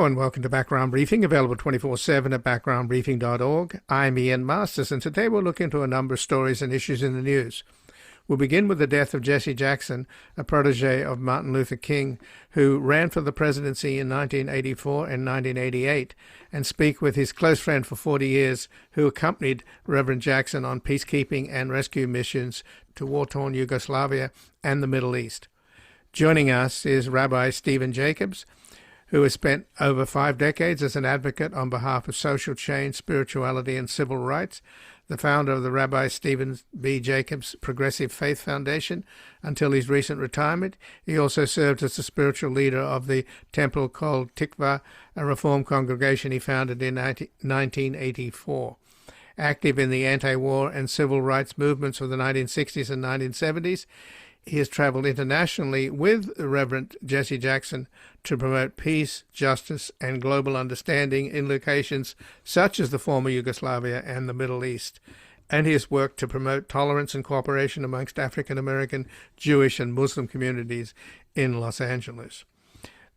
Hello and welcome to Background Briefing, available 24/7 at backgroundbriefing.org. I'm Ian Masters, and today we'll look into a number of stories and issues in the news. We'll begin with the death of Jesse Jackson, a protege of Martin Luther King, who ran for the presidency in 1984 and 1988, and speak with his close friend for 40 years, who accompanied Reverend Jackson on peacekeeping and rescue missions to war-torn Yugoslavia and the Middle East. Joining us is Rabbi Stephen Jacobs, who has spent over 5 decades as an advocate on behalf of social change, spirituality, and civil rights, the founder of the Rabbi Stephen B. Jacobs Progressive Faith Foundation until his recent retirement. He also served as the spiritual leader of the temple called Tikva, a reform congregation he founded in 1984. Active in the anti-war and civil rights movements of the 1960s and 1970s, he has traveled internationally with Reverend Jesse Jackson to promote peace, justice, and global understanding in locations such as the former Yugoslavia and the Middle East. And he has worked to promote tolerance and cooperation amongst African American, Jewish, and Muslim communities in Los Angeles.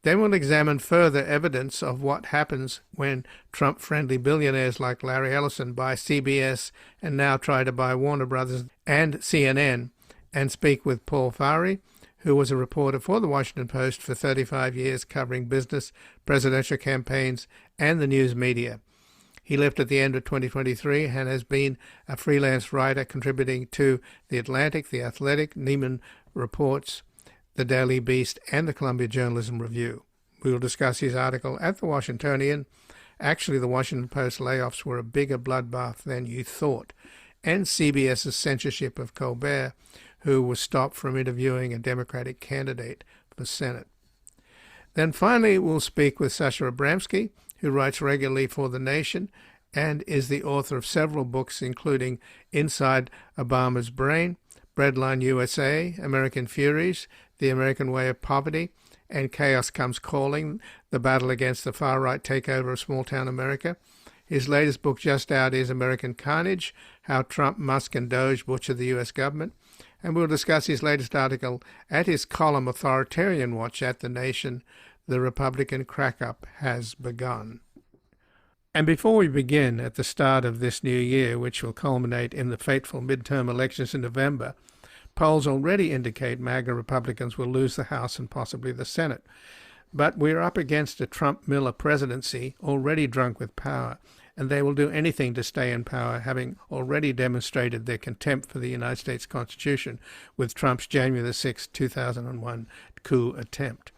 Then we'll examine further evidence of what happens when Trump-friendly billionaires like Larry Ellison buy CBS and now try to buy Warner Brothers and CNN, and speak with Paul Farhi, who was a reporter for the Washington Post for 35 years covering business, presidential campaigns, and the news media. He left at the end of 2023 and has been a freelance writer contributing to The Atlantic, The Athletic, Neiman Reports, The Daily Beast, and the Columbia Journalism Review. We will discuss his article at The Washingtonian. Actually, the Washington Post layoffs were a bigger bloodbath than you thought, and CBS's censorship of Colbert, who was stopped from interviewing a Democratic candidate for Senate. Then finally, we'll speak with Sasha Abramsky, who writes regularly for The Nation and is the author of several books, including Inside Obama's Brain, Breadline USA, American Furies, The American Way of Poverty, and Chaos Comes Calling, the battle against the far-right takeover of small-town America. His latest book just out is American Carnage, How Trump, Musk, and Doge Butchered the U.S. Government. And we'll discuss his latest article at his column Authoritarian Watch at The Nation, The Republican Crackup Has Begun. And before we begin at the start of this new year, which will culminate in the fateful midterm elections in November, polls already indicate MAGA Republicans will lose the House and possibly the Senate. But we're up against a Trump-Miller presidency already drunk with power, and they will do anything to stay in power, having already demonstrated their contempt for the United States Constitution with Trump's January 6, 2001 coup attempt.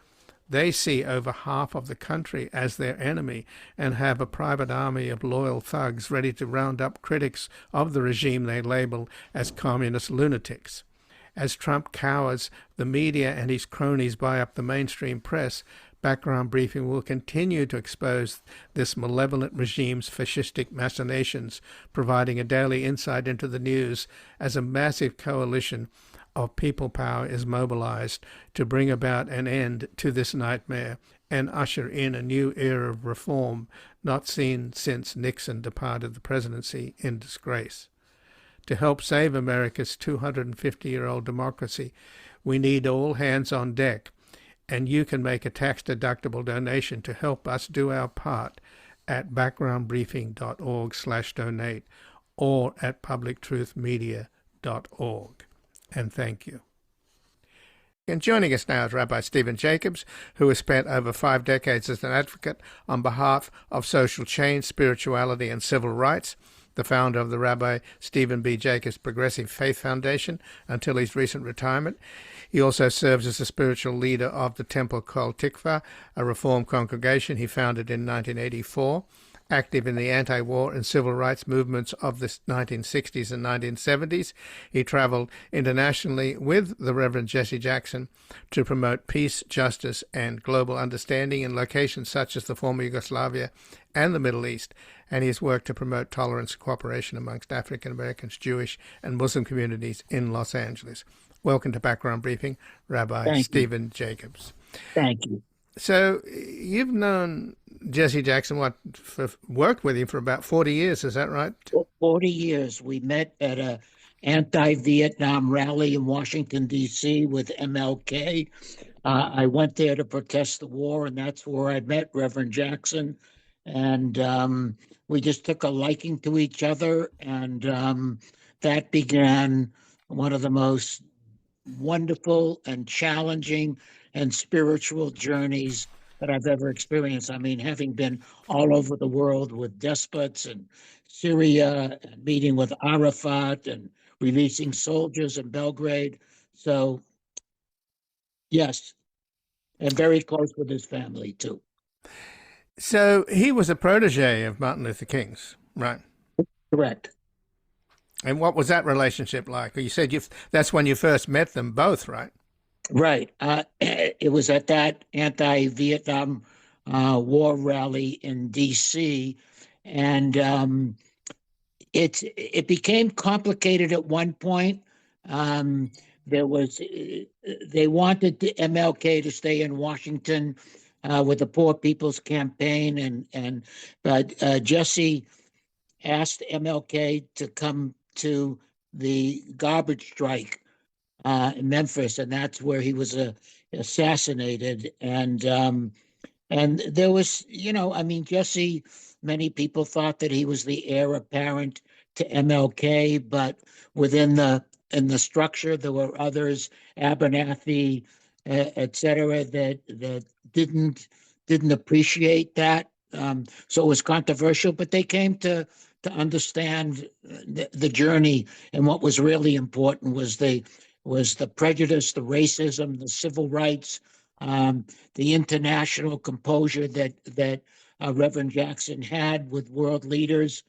They see over half of the country as their enemy and have a private army of loyal thugs ready to round up critics of the regime they label as communist lunatics. As Trump cowers, the media and his cronies buy up the mainstream press, Background Briefing will continue to expose this malevolent regime's fascistic machinations, providing a daily insight into the news as a massive coalition of people power is mobilized to bring about an end to this nightmare and usher in a new era of reform not seen since Nixon departed the presidency in disgrace. To help save America's 250-year-old democracy, we need all hands on deck, and you can make a tax-deductible donation to help us do our part at backgroundbriefing.org/donate or at publictruthmedia.org. And thank you. And joining us now is Rabbi Stephen Jacobs, who has spent over 5 decades as an advocate on behalf of social change, spirituality, and civil rights, the founder of the Rabbi Stephen B. Jacobs Progressive Faith Foundation until his recent retirement. He also serves as the spiritual leader of the temple called Tikva, a reform congregation he founded in 1984. Active in the anti-war and civil rights movements of the 1960s and 1970s, he traveled internationally with the Reverend Jesse Jackson to promote peace, justice, and global understanding in locations such as the former Yugoslavia and the Middle East, and he has worked to promote tolerance and cooperation amongst African Americans, Jewish, and Muslim communities in Los Angeles. Welcome to Background Briefing, Rabbi Stephen Jacobs. Thank you. So you've known Jesse Jackson, worked with him for about 40 years, is that right? 40 years. We met at a anti-Vietnam rally in Washington, D.C. with MLK. I went there to protest the war, and that's where I met Reverend Jackson. And we just took a liking to each other, and that began one of the most wonderful and challenging and spiritual journeys that I've ever experienced. I mean, having been all over the world with despots and Syria, and meeting with Arafat and releasing soldiers in Belgrade. So, yes, and very close with his family, too. So he was a protege of Martin Luther King's, right? Correct. And what was that relationship like? You said that's when you first met them both, right? Right. It was at that anti-Vietnam War rally in D.C., and it became complicated at one point. There was They wanted MLK to stay in Washington with the Poor People's Campaign, but Jesse asked MLK to come to the garbage strike in Memphis, and that's where he was assassinated. And there was, I mean, Jesse, many people thought that he was the heir apparent to MLK, but within the structure, there were others, Abernathy, et cetera, that didn't appreciate that. So it was controversial, but they came to understand the journey. And what was really important was the prejudice, the racism, the civil rights, the international composure that Reverend Jackson had with world leaders,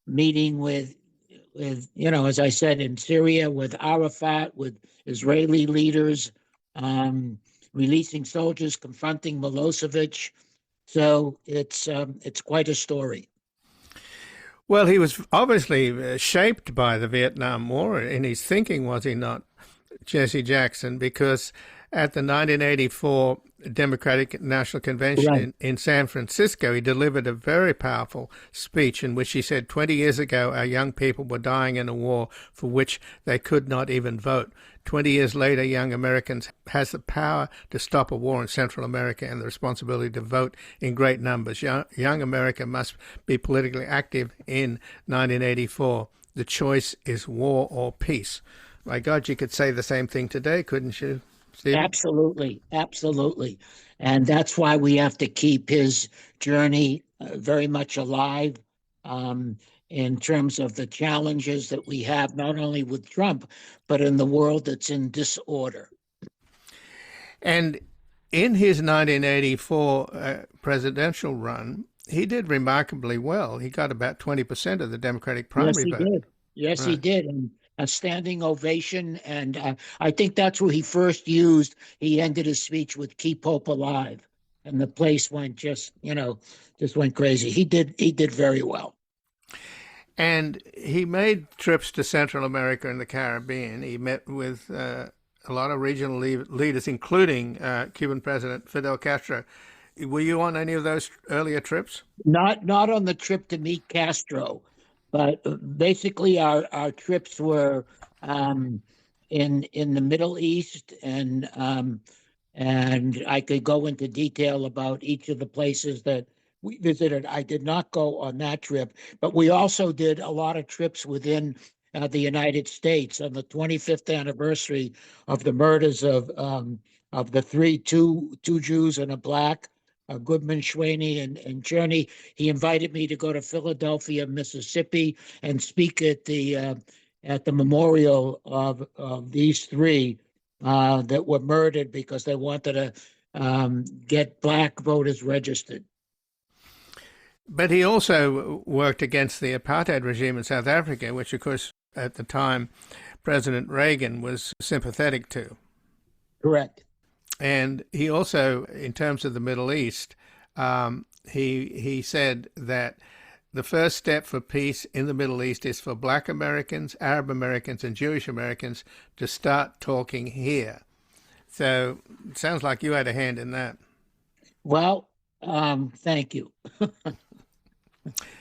meeting with as I said, in Syria with Arafat, with Israeli leaders, releasing soldiers, confronting Milosevic. So it's quite a story. Well, he was obviously shaped by the Vietnam War in his thinking, was he not, Jesse Jackson? Because at the 1984 Democratic National Convention Right. in San Francisco, he delivered a very powerful speech in which he said, 20 years ago, our young people were dying in a war for which they could not even vote. 20 years later, young Americans has the power to stop a war in Central America and the responsibility to vote in great numbers. Young America must be politically active in 1984. The choice is war or peace. My God, you could say the same thing today, couldn't you, Stephen? Absolutely, absolutely. And that's why we have to keep his journey very much alive, in terms of the challenges that we have, not only with Trump, but in the world that's in disorder. And in his 1984 presidential run, he did remarkably well. He got about 20% of the Democratic primary vote. Did. Yes, he did. And a standing ovation. And I think that's where he first used, he ended his speech with "Keep Hope Alive." And the place went just went crazy. He did very well. And he made trips to Central America and the Caribbean. He met with a lot of regional leaders, including Cuban President Fidel Castro. Were you on any of those earlier trips? Not on the trip to meet Castro, but basically our trips were in the Middle East, and I could go into detail about each of the places that we visited. I did not go on that trip, but we also did a lot of trips within the United States on the 25th anniversary of the murders of two Jews and a black, Goodman, Schwaney, and Cherney. He invited me to go to Philadelphia, Mississippi, and speak at the memorial of these three that were murdered because they wanted to get black voters registered. But he also worked against the apartheid regime in South Africa, which, of course, at the time, President Reagan was sympathetic to. Correct. And he also, in terms of the Middle East, he said that the first step for peace in the Middle East is for Black Americans, Arab Americans, and Jewish Americans to start talking here. So it sounds like you had a hand in that. Well, thank you.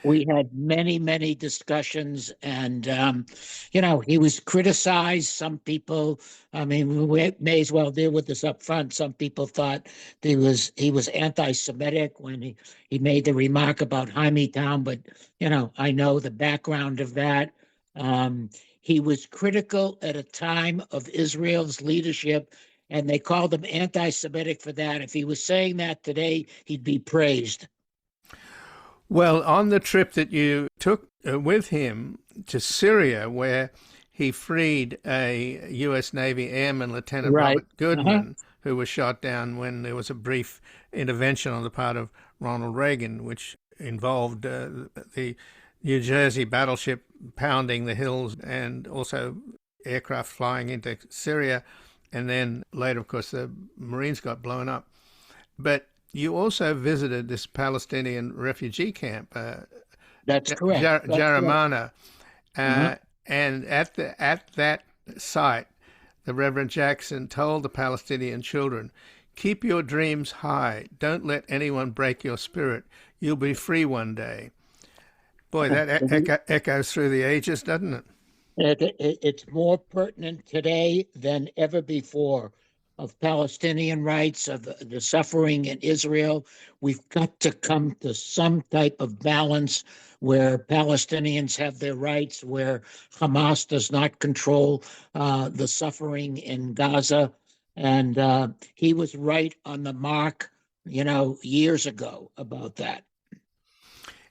We had many, many discussions, and he was criticized. Some people, I mean, we may as well deal with this up front. Some people thought he was anti-Semitic when he made the remark about Town, but I know the background of that. He was critical at a time of Israel's leadership, and they called him anti-Semitic for that. If he was saying that today, he'd be praised. Well, on the trip that you took with him to Syria, where he freed a U.S. Navy airman, Lieutenant Right. Robert Goodman, who was shot down when there was a brief intervention on the part of Ronald Reagan, which involved the New Jersey battleship pounding the hills and also aircraft flying into Syria. And then later, of course, the Marines got blown up. But you also visited this Palestinian refugee camp. That's correct. Jaramana. And at that site, the Reverend Jackson told the Palestinian children, "Keep your dreams high. Don't let anyone break your spirit. You'll be free one day." Boy, that echoes through the ages, doesn't it? It's more pertinent today than ever before, of Palestinian rights, of the suffering in Israel. We've got to come to some type of balance where Palestinians have their rights, where Hamas does not control the suffering in Gaza. And he was right on the mark, years ago about that.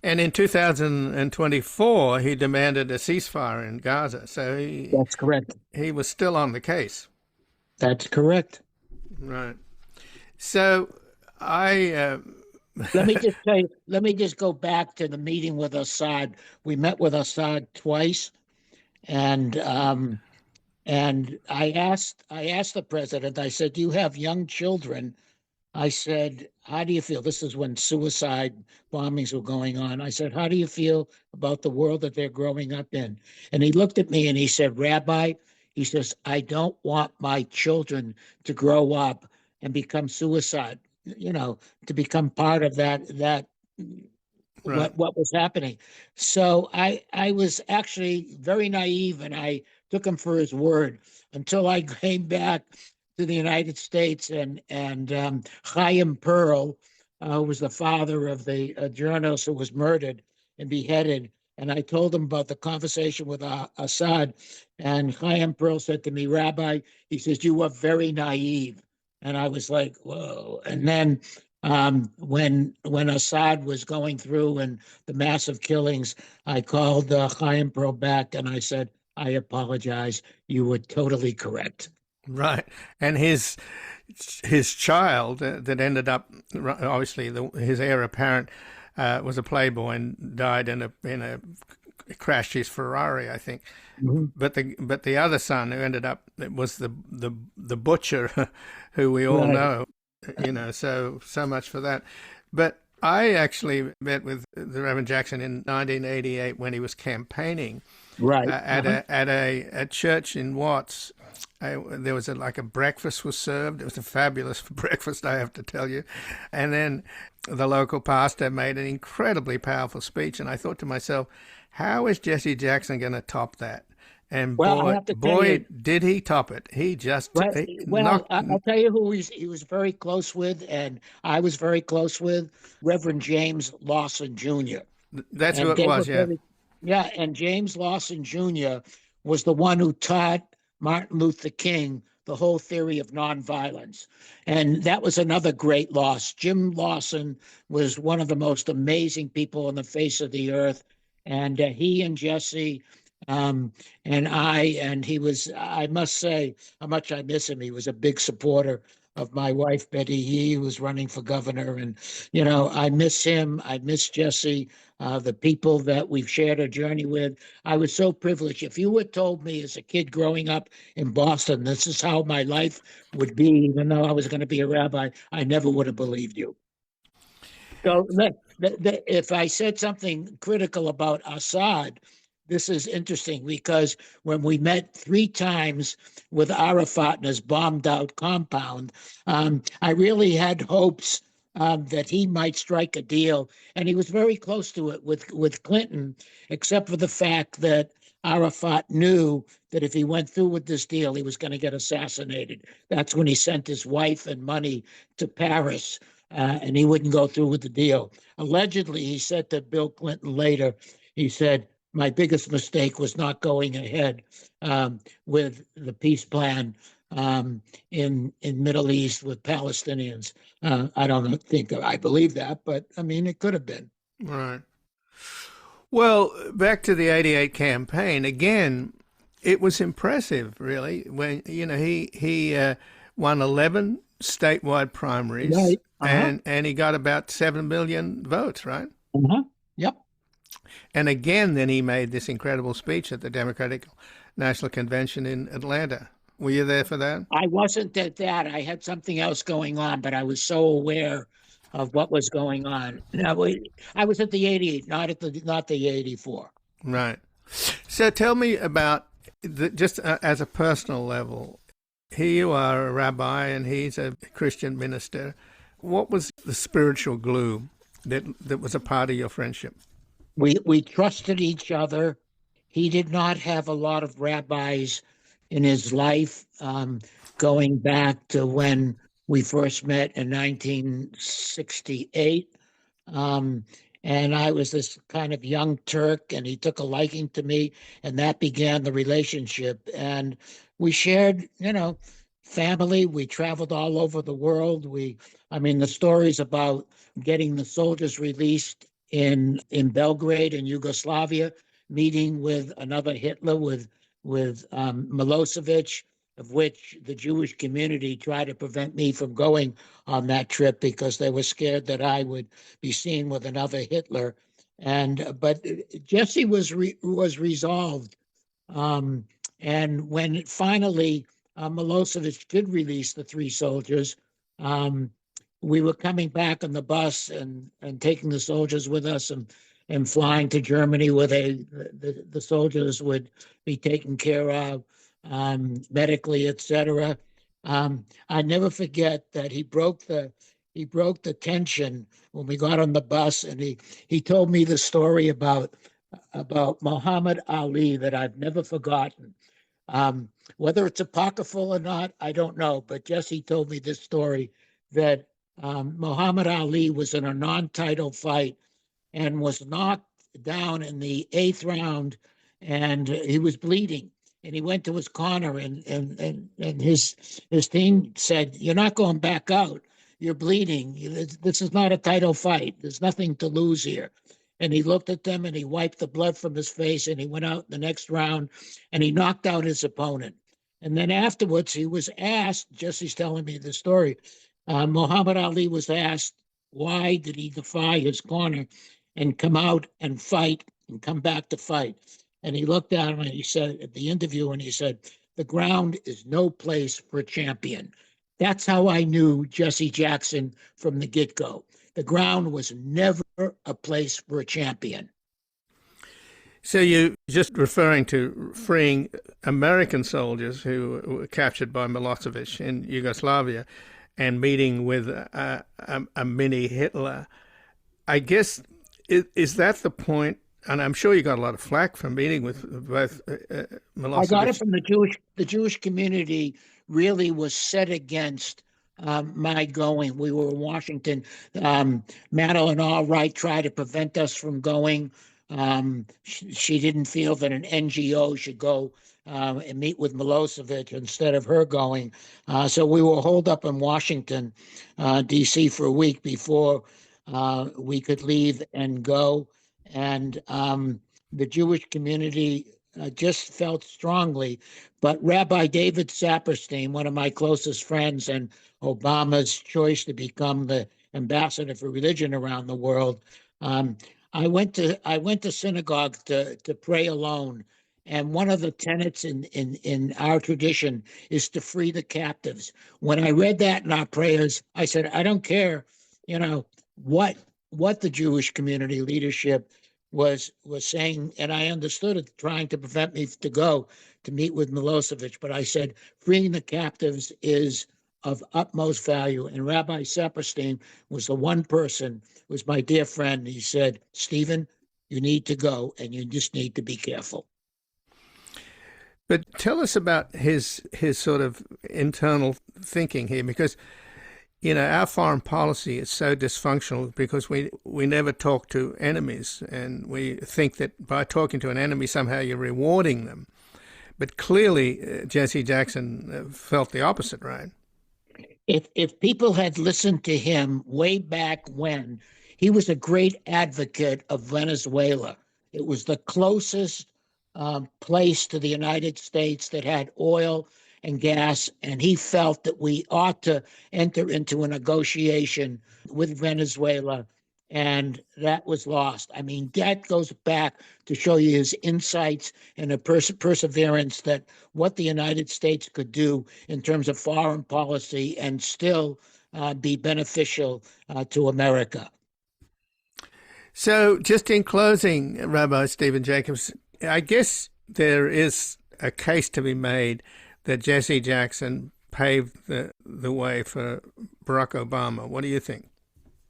And in 2024, he demanded a ceasefire in Gaza. So that's correct. He was still on the case. That's correct. Right. So let me just tell you, let me just go back to the meeting with Assad. We met with Assad twice, and I asked the president, I said, "You have young children." I said, "How do you feel?" This is when suicide bombings were going on. I said, "How do you feel about the world that they're growing up in?" And he looked at me and he said, "Rabbi," he says, "I don't want my children to grow up and become suicide, to become part of that right. what was happening." So I was actually very naive, and I took him for his word until I came back to the United States, and Chaim Pearl, who was the father of the journalist who was murdered and beheaded. And I told him about the conversation with Assad, and Chaim Pearl said to me, "Rabbi," he says, "you are very naive." And I was like, whoa. And then when Assad was going through and the massive killings, I called Chaim Pearl back and I said, "I apologize. You were totally correct." Right. And his child that ended up, obviously his heir apparent was a playboy and died in a crashed his Ferrari, I think. Mm-hmm. But the other son who ended up was the butcher who we all know, so much for that. But I actually met with the Reverend Jackson in 1988 when he was campaigning at a church in Watts. There was a breakfast was served. It was a fabulous breakfast, I have to tell you. And then the local pastor made an incredibly powerful speech. And I thought to myself, how is Jesse Jackson going to top that? And boy, did he top it. He just I'll tell you who he was very close with, and I was very close with, Reverend James Lawson Jr. That's who it was, yeah. And James Lawson Jr. was the one who taught Martin Luther King the whole theory of nonviolence. And that was another great loss. Jim Lawson was one of the most amazing people on the face of the earth. And he and Jesse and he was, I must say how much I miss him. He was a big supporter of my wife, Betty. He was running for governor. And, I miss him. I miss Jesse, the people that we've shared a journey with. I was so privileged. If you had told me as a kid growing up in Boston, this is how my life would be, even though I was going to be a rabbi, I never would have believed you. So if I said something critical about Assad, this is interesting, because when we met 3 times with Arafat in his bombed out compound, I really had hopes that he might strike a deal, and he was very close to it with Clinton, except for the fact that Arafat knew that if he went through with this deal, he was going to get assassinated. That's when he sent his wife and money to Paris, and he wouldn't go through with the deal. Allegedly, he said to Bill Clinton later, he said, my biggest mistake was not going ahead with the peace plan in Middle East with Palestinians. I don't think I believe that, but I mean, it could have been. Right. Well, back to the '88 campaign again. It was impressive, really. When he won 11 statewide primaries, Right. and he got about 7 million votes, right? Yep. And again, then he made this incredible speech at the Democratic National Convention in Atlanta. Were you there for that? I wasn't at that. I had something else going on, but I was so aware of what was going on. Now, I was at the '88, not the '84. Right. So tell me about just as a personal level. Here you are, a rabbi, and he's a Christian minister. What was the spiritual glue that was a part of your friendship? We trusted each other. He did not have a lot of rabbis in his life, going back to when we first met in 1968. And I was this kind of young Turk, and he took a liking to me, and that began the relationship. And we shared, family. We traveled all over the world. The stories about getting the soldiers released in Belgrade in Yugoslavia, meeting with another Hitler, with Milosevic, of which the Jewish community tried to prevent me from going on that trip because they were scared that I would be seen with another Hitler. But Jesse was resolved. And when finally Milosevic did release the three soldiers, we were coming back on the bus and taking the soldiers with us and flying to Germany where the soldiers would be taken care of medically, etc. I never forget that he broke the tension when we got on the bus, and he told me the story about Muhammad Ali that I've never forgotten. Whether it's apocryphal or not, I don't know. But Jesse told me this story that Muhammad Ali was in a non-title fight and was knocked down in the 8th round, and he was bleeding. And he went to his corner, and his team said, "You're not going back out. You're bleeding. This is not a title fight. There's nothing to lose here." And he looked at them and he wiped the blood from his face, and he went out in the next round and he knocked out his opponent. And then afterwards, he was asked, Jesse's telling me the story, Muhammad Ali was asked, why did he defy his corner and come out and fight and come back to fight? And he looked at him and he said, at the interview, and he said, the ground is no place for a champion. That's how I knew Jesse Jackson from the get-go. The ground was never a place for a champion. So you're just referring to freeing American soldiers who were captured by Milosevic in Yugoslavia and meeting with a mini Hitler. I guess, is that the point? And I'm sure you got a lot of flack from meeting with both Milosevic. I got it from the Jewish community. Really was set against my going. We were in Washington. Madeleine Albright tried to prevent us from going. She didn't feel that an NGO should go and meet with Milosevic instead of her going. So we were holed up in Washington, D.C. for a week before we could leave and go. And the Jewish community just felt strongly. But Rabbi David Saperstein, one of my closest friends and Obama's choice to become the ambassador for religion around the world, I went to synagogue to pray alone. And one of the tenets in our tradition is to free the captives. When I read that in our prayers, I said, I don't care, what the Jewish community leadership was saying, and I understood it, trying to prevent me to go to meet with Milosevic. But I said, freeing the captives is of utmost value. And Rabbi Saperstein was the one person, was my dear friend. He said, Stephen, you need to go and you just need to be careful. But tell us about his sort of internal thinking here, because our foreign policy is so dysfunctional because we never talk to enemies, and we think that by talking to an enemy somehow you're rewarding them. But clearly, Jesse Jackson felt the opposite, right? If people had listened to him way back when, he was a great advocate of Venezuela. It was the closest place to the United States that had oil and gas, and he felt that we ought to enter into a negotiation with Venezuela, and that was lost. I mean, that goes back to show you his insights and a perseverance that what the United States could do in terms of foreign policy and still be beneficial to America. So just in closing, Rabbi Stephen Jacobs, I guess there is a case to be made that Jesse Jackson paved the way for Barack Obama. What do you think?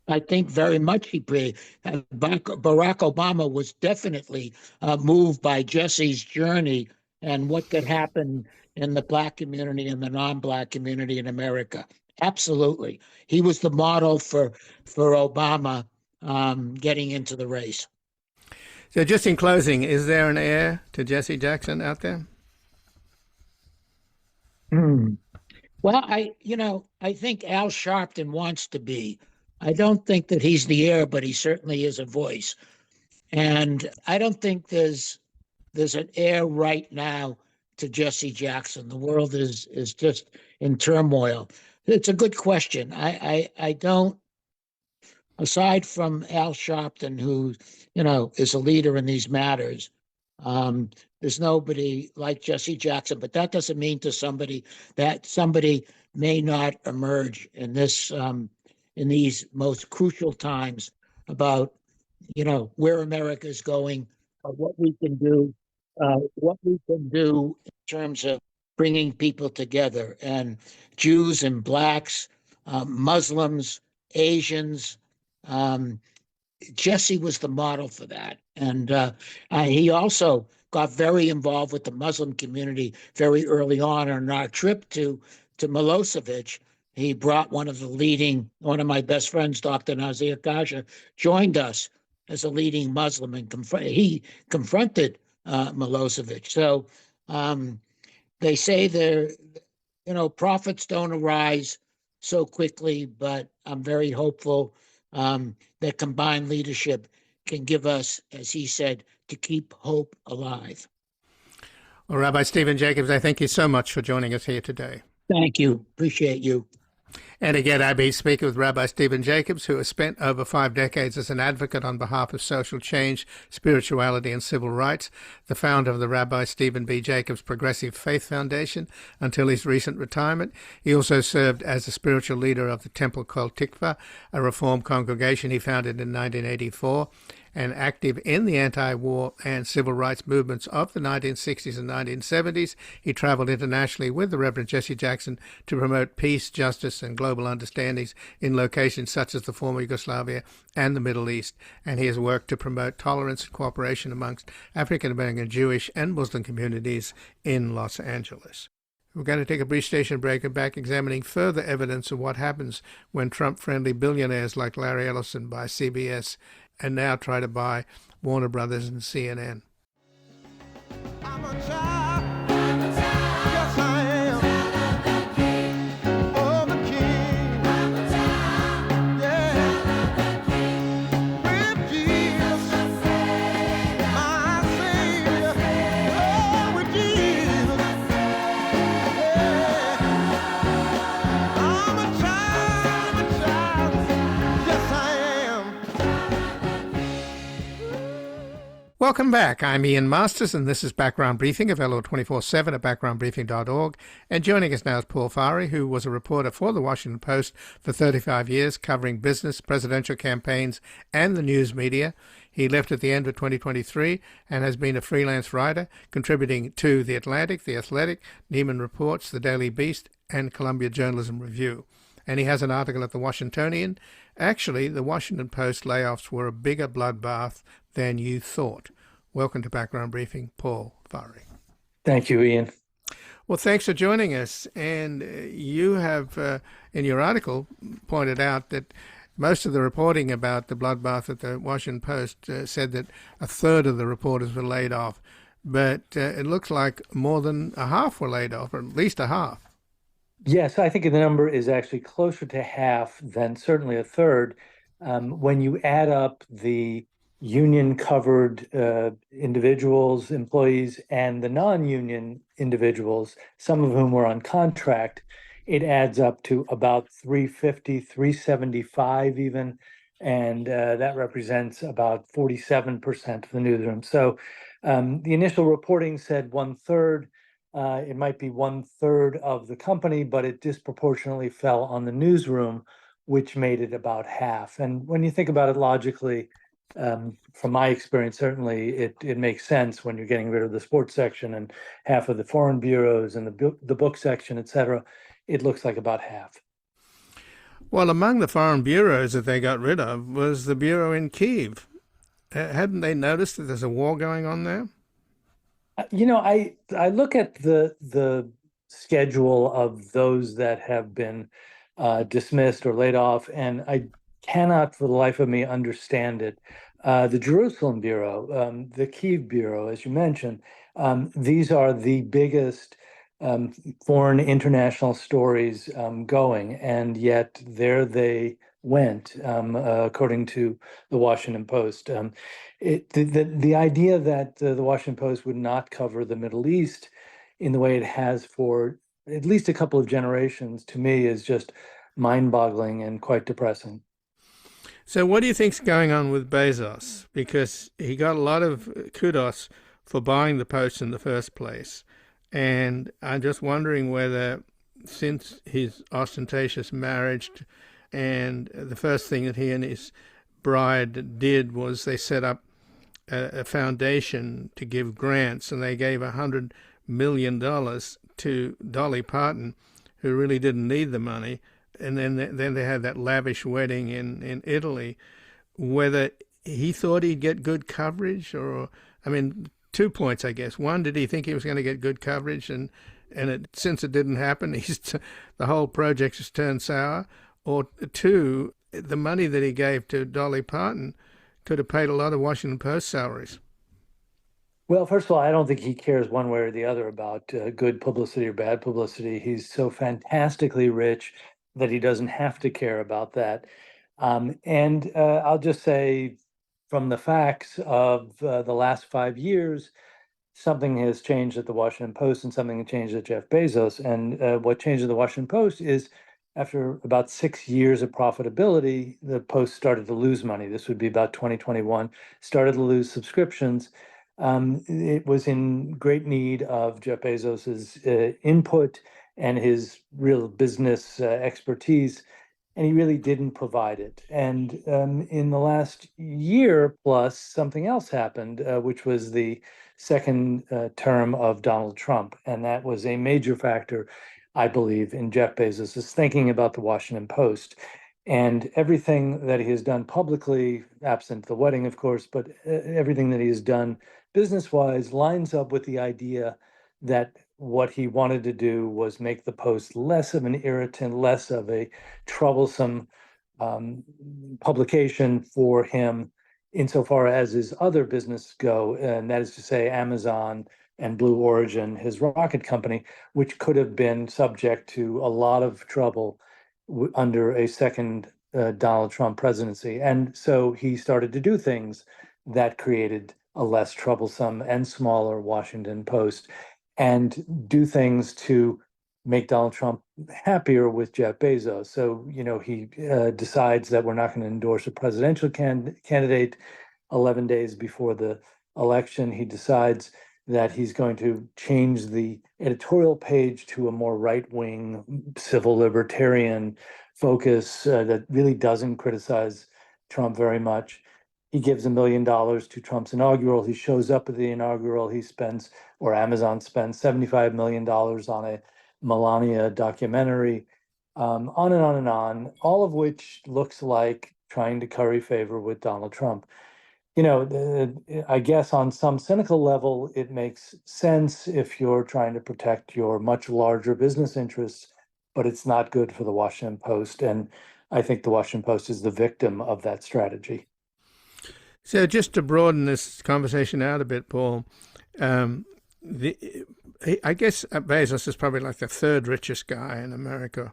I think very much he paved. Barack Obama was definitely moved by Jesse's journey and what could happen in the Black community and the non-Black community in America. Absolutely. He was the model for Obama getting into the race. So just in closing, is there an heir to Jesse Jackson out there? Well, I think Al Sharpton wants to be. I don't think that he's the heir, but he certainly is a voice. And I don't think there's an heir right now to Jesse Jackson. The world is just in turmoil. It's a good question. I don't, aside from Al Sharpton, who, is a leader in these matters, there's nobody like Jesse Jackson, but that doesn't mean to somebody that somebody may not emerge in this, in these most crucial times about, where America is going, what we can do in terms of bringing people together, and Jews and Blacks, Muslims, Asians. Jesse was the model for that. And he also got very involved with the Muslim community very early on. On our trip to Milosevic, he brought one of my best friends, Dr. Nazir Kasha, joined us as a leading Muslim, and he confronted Milosevic. So they say prophets don't arise so quickly, but I'm very hopeful that combined leadership can give us, as he said, to keep hope alive. Well, Rabbi Stephen Jacobs, I thank you so much for joining us here today. Thank you. Appreciate you. And again, I've been speaking with Rabbi Stephen Jacobs, who has spent over 5 decades as an advocate on behalf of social change, spirituality, and civil rights, the founder of the Rabbi Stephen B. Jacobs Progressive Faith Foundation until his recent retirement. He also served as a spiritual leader of the temple called Tikva, a Reform congregation he founded in 1984, and active in the anti-war and civil rights movements of the 1960s and 1970s. He traveled internationally with the Reverend Jesse Jackson to promote peace, justice, and global understandings in locations such as the former Yugoslavia and the Middle East. And he has worked to promote tolerance and cooperation amongst African-American, Jewish, and Muslim communities in Los Angeles. We're going to take a brief station break and back examining further evidence of what happens when Trump-friendly billionaires like Larry Ellison buy CBS and now try to buy Warner Brothers and CNN. I'm a child. Yes, I am. Oh, the king. Yeah. With Jesus, my Savior. Oh, with Jesus. Yeah. I'm a child. Yes, I am. Welcome back. I'm Ian Masters, and this is Background Briefing, available 24/7 at backgroundbriefing.org. And joining us now is Paul Farhi, who was a reporter for The Washington Post for 35 years, covering business, presidential campaigns, and the news media. He left at the end of 2023 and has been a freelance writer, contributing to The Atlantic, The Athletic, Neiman Reports, The Daily Beast, and Columbia Journalism Review. And he has an article at the Washingtonian. Actually, the Washington Post layoffs were a bigger bloodbath than you thought. Welcome to Background Briefing, Paul Farhi. Thank you, Ian. Well, thanks for joining us. And you have, in your article, pointed out that most of the reporting about the bloodbath at the Washington Post said that a third of the reporters were laid off. But it looks like more than a half were laid off, or at least a half. Yes, I think the number is actually closer to half than certainly a third. When you add up the union-covered individuals, employees, and the non-union individuals, some of whom were on contract, it adds up to about 350, 375 even, and that represents about 47% of the newsroom. So the initial reporting said 1/3. It might be 1/3 of the company, but it disproportionately fell on the newsroom, which made it about half. And when you think about it logically, from my experience, certainly it makes sense when you're getting rid of the sports section and half of the foreign bureaus and the book section, et cetera. It looks like about half. Well, among the foreign bureaus that they got rid of was the bureau in Kyiv. Hadn't they noticed that there's a war going on there? You know, I look at the schedule of those that have been dismissed or laid off, and I cannot for the life of me understand it. The Jerusalem Bureau, the Kyiv Bureau, as you mentioned, these are the biggest foreign international stories going, and yet there they went, according to the Washington Post. The idea that the Washington Post would not cover the Middle East in the way it has for at least a couple of generations, to me, is just mind-boggling and quite depressing. So what do you think's going on with Bezos? Because he got a lot of kudos for buying the Post in the first place. And I'm just wondering whether, since his ostentatious marriage, and the first thing that he and his bride did was they set up a foundation to give grants, and they gave $100 million to Dolly Parton, who really didn't need the money. And then they had that lavish wedding in Italy, whether he thought he'd get good coverage or, I mean, 2 points, I guess. One, did he think he was going to get good coverage? And since it didn't happen, the whole project has turned sour. Or two, the money that he gave to Dolly Parton could have paid a lot of Washington Post salaries. Well, first of all, I don't think he cares one way or the other about good publicity or bad publicity. He's so fantastically rich that he doesn't have to care about that. And I'll just say, from the facts of the last 5 years, something has changed at the Washington Post and something has changed at Jeff Bezos. And what changed at the Washington Post is, after about 6 years of profitability, the Post started to lose money. This would be about 2021, started to lose subscriptions. It was in great need of Jeff Bezos's input and his real business expertise, and he really didn't provide it. And in the last year plus, something else happened, which was the second term of Donald Trump, and that was a major factor, I believe, in Jeff Bezos' thinking about the Washington Post. And everything that he has done publicly, absent the wedding, of course, but everything that he has done business-wise lines up with the idea that what he wanted to do was make the Post less of an irritant, less of a troublesome publication for him insofar as his other business go, and that is to say Amazon and Blue Origin, his rocket company, which could have been subject to a lot of trouble under a second Donald Trump presidency. And so he started to do things that created a less troublesome and smaller Washington Post, and do things to make Donald Trump happier with Jeff Bezos. So, you know, he decides that we're not going to endorse a presidential candidate 11 days before the election. He decides that he's going to change the editorial page to a more right-wing, civil libertarian focus that really doesn't criticize Trump very much. He gives $1 million to Trump's inaugural. He shows up at the inaugural. He spends, or Amazon spends, $75 million on a Melania documentary, on and on and on, all of which looks like trying to curry favor with Donald Trump. I guess on some cynical level, it makes sense if you're trying to protect your much larger business interests, but it's not good for the Washington Post. And I think the Washington Post is the victim of that strategy. So just to broaden this conversation out a bit, Paul, I guess Bezos is probably like the third richest guy in America.